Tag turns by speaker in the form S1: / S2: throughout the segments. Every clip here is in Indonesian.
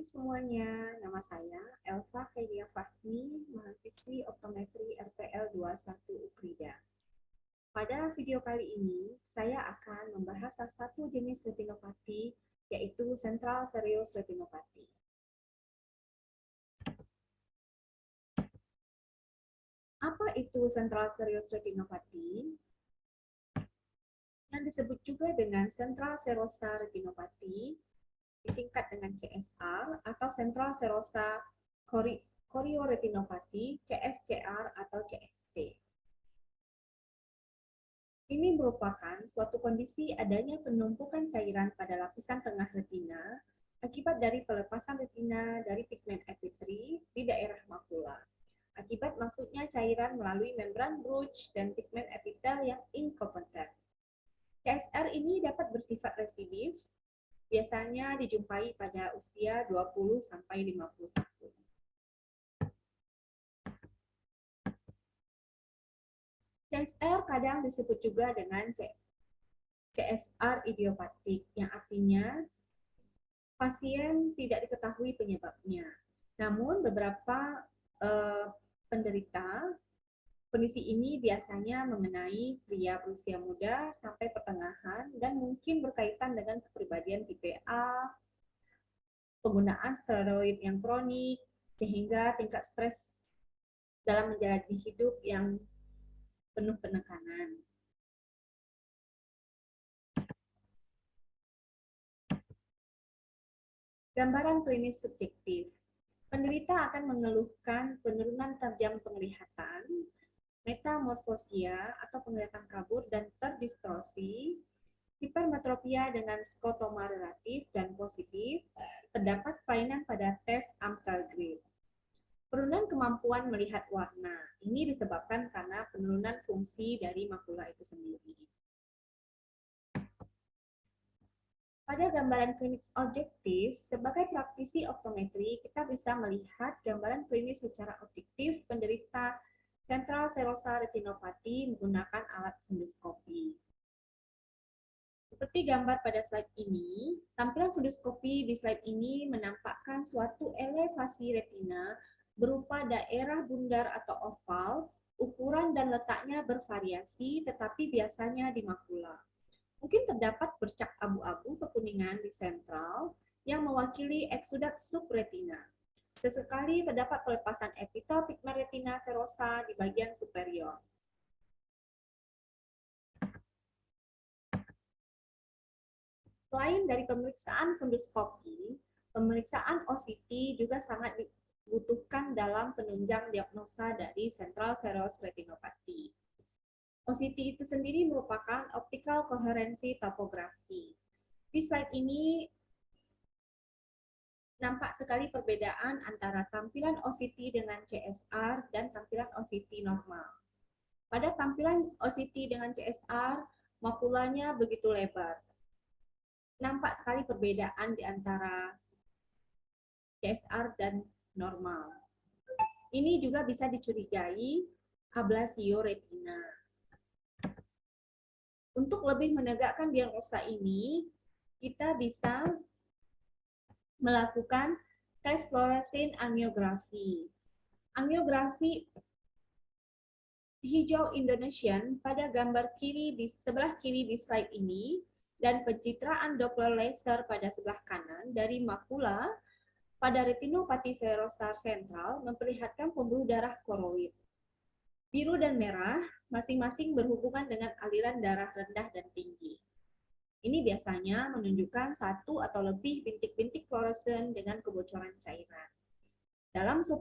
S1: Hai semuanya, nama saya Elva Kaydia Fahmi, mahasiswi Optometri RPL 21 Ukrida. Pada video kali ini, saya akan membahas salah satu jenis retinopati, yaitu Central Serous Retinopati. Apa itu Central Serous Retinopati? Yang disebut juga dengan Central Serosa Retinopati, disingkat dengan CSR atau Central Serosa Chorioretinopati, CSCR atau CSC. Ini merupakan suatu kondisi adanya penumpukan cairan pada lapisan tengah retina akibat dari pelepasan retina dari pigmen epitri di daerah makula. Akibat masuknya cairan melalui membran Bruch dan pigmen epitel yang inkompetent. CSR ini dapat bersifat residif, biasanya dijumpai pada usia 20-50 tahun. CSR kadang disebut juga dengan CSR idiopatik, yang artinya pasien tidak diketahui penyebabnya. Namun beberapa penderita kondisi ini biasanya mengenai pria berusia muda sampai pertengahan dan mungkin berkaitan dengan kepribadian tipe A, penggunaan steroid yang kronik, sehingga tingkat stres dalam menjalani hidup yang penuh penekanan. Gambaran klinis subjektif. Penderita akan mengeluhkan penurunan tajam penglihatan, metamorfosia atau penglihatan kabur dan terdistorsi, hipermetropia dengan skotoma relatif dan positif, terdapat kelainan pada tes Amstel-Green. Penurunan kemampuan melihat warna. Ini disebabkan karena penurunan fungsi dari makula itu sendiri. Pada gambaran klinis objektif, sebagai praktisi optometri, kita bisa melihat gambaran klinis secara objektif penderita Central Serosa Retinopati menggunakan alat funduskopi. Seperti gambar pada slide ini, tampilan funduskopi di slide ini menampakkan suatu elevasi retina berupa daerah bundar atau oval, ukuran dan letaknya bervariasi, tetapi biasanya di makula. Mungkin terdapat bercak abu-abu kekuningan di sentral yang mewakili eksudat subretina. Sesekali terdapat pelepasan epitel pigmen retina serosa di bagian superior. Selain dari pemeriksaan funduskopi, pemeriksaan OCT juga sangat dibutuhkan dalam penunjang diagnosa dari Central Serous Retinopati. OCT itu sendiri merupakan optical coherency topografi. Di slide ini nampak sekali perbedaan antara tampilan OCT dengan CSR dan tampilan OCT normal. Pada tampilan OCT dengan CSR, makulanya begitu lebar. Nampak sekali perbedaan di antara CSR dan normal. Ini juga bisa dicurigai ablasio retina. Untuk lebih menegakkan diagnosa ini, kita bisa melakukan tes fluoresin angiografi. Angiografi hijau Indonesian pada gambar kiri di sebelah kiri di slide ini dan pencitraan Doppler laser pada sebelah kanan dari makula pada retinopati serosa sentral memperlihatkan pembuluh darah koroid. Biru dan merah masing-masing berhubungan dengan aliran darah rendah dan tinggi. Ini biasanya menunjukkan satu atau lebih bintik-bintik fluoresen dengan kebocoran cairan. Dalam 10%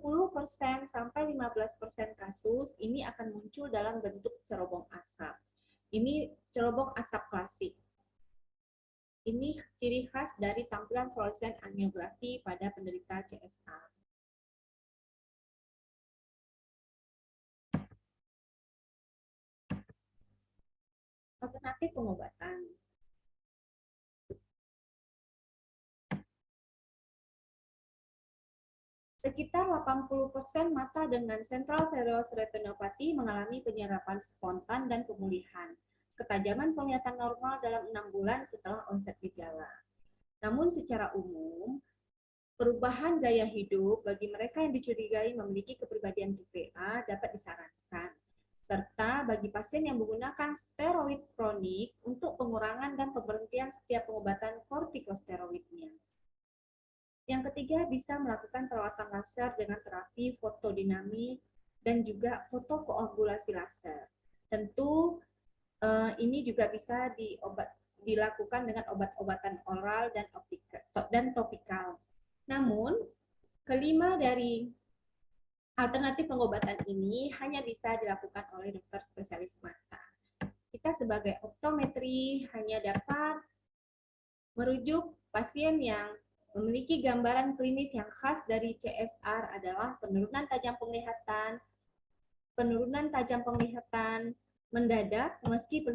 S1: sampai 15% kasus, ini akan muncul dalam bentuk cerobong asap. Ini cerobong asap klasik. Ini ciri khas dari tampilan fluoresen angiografi pada penderita CSR. Alternatif pengobatan. Sekitar 80% mata dengan Central Serous Retinopati mengalami penyerapan spontan dan pemulihan. Ketajaman penglihatan normal dalam 6 bulan setelah onset gejala. Namun secara umum, perubahan gaya hidup bagi mereka yang dicurigai memiliki kepribadian tipe A dapat disarankan, serta bagi pasien yang menggunakan steroid kronik untuk pengurangan dan pemberhentian setiap pengobatan kortikosteroidnya. Yang ketiga, bisa melakukan perawatan laser dengan terapi fotodinamik dan juga fotokoagulasi laser. Tentu ini juga bisa dilakukan dengan obat-obatan oral dan topikal. Namun, kelima dari alternatif pengobatan ini hanya bisa dilakukan oleh dokter spesialis mata. Kita sebagai optometri hanya dapat merujuk pasien yang memiliki gambaran klinis yang khas dari CSR adalah penurunan tajam penglihatan mendadak meski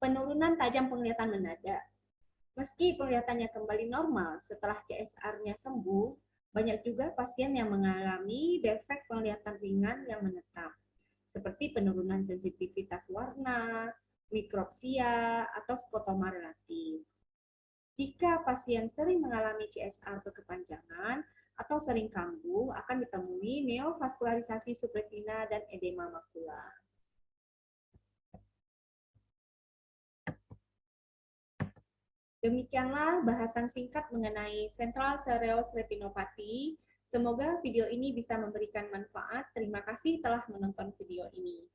S1: penurunan tajam penglihatan mendadak. Meski penglihatannya kembali normal setelah CSR-nya sembuh, banyak juga pasien yang mengalami defek penglihatan ringan yang menetap, seperti penurunan sensitivitas warna, mikropsia, atau skotoma relatif. Jika pasien sering mengalami CSR berkepanjangan atau sering kambuh, akan ditemui neovaskularisasi subretina dan edema makula. Demikianlah bahasan singkat mengenai sentral sereus retinopati. Semoga video ini bisa memberikan manfaat. Terima kasih telah menonton video ini.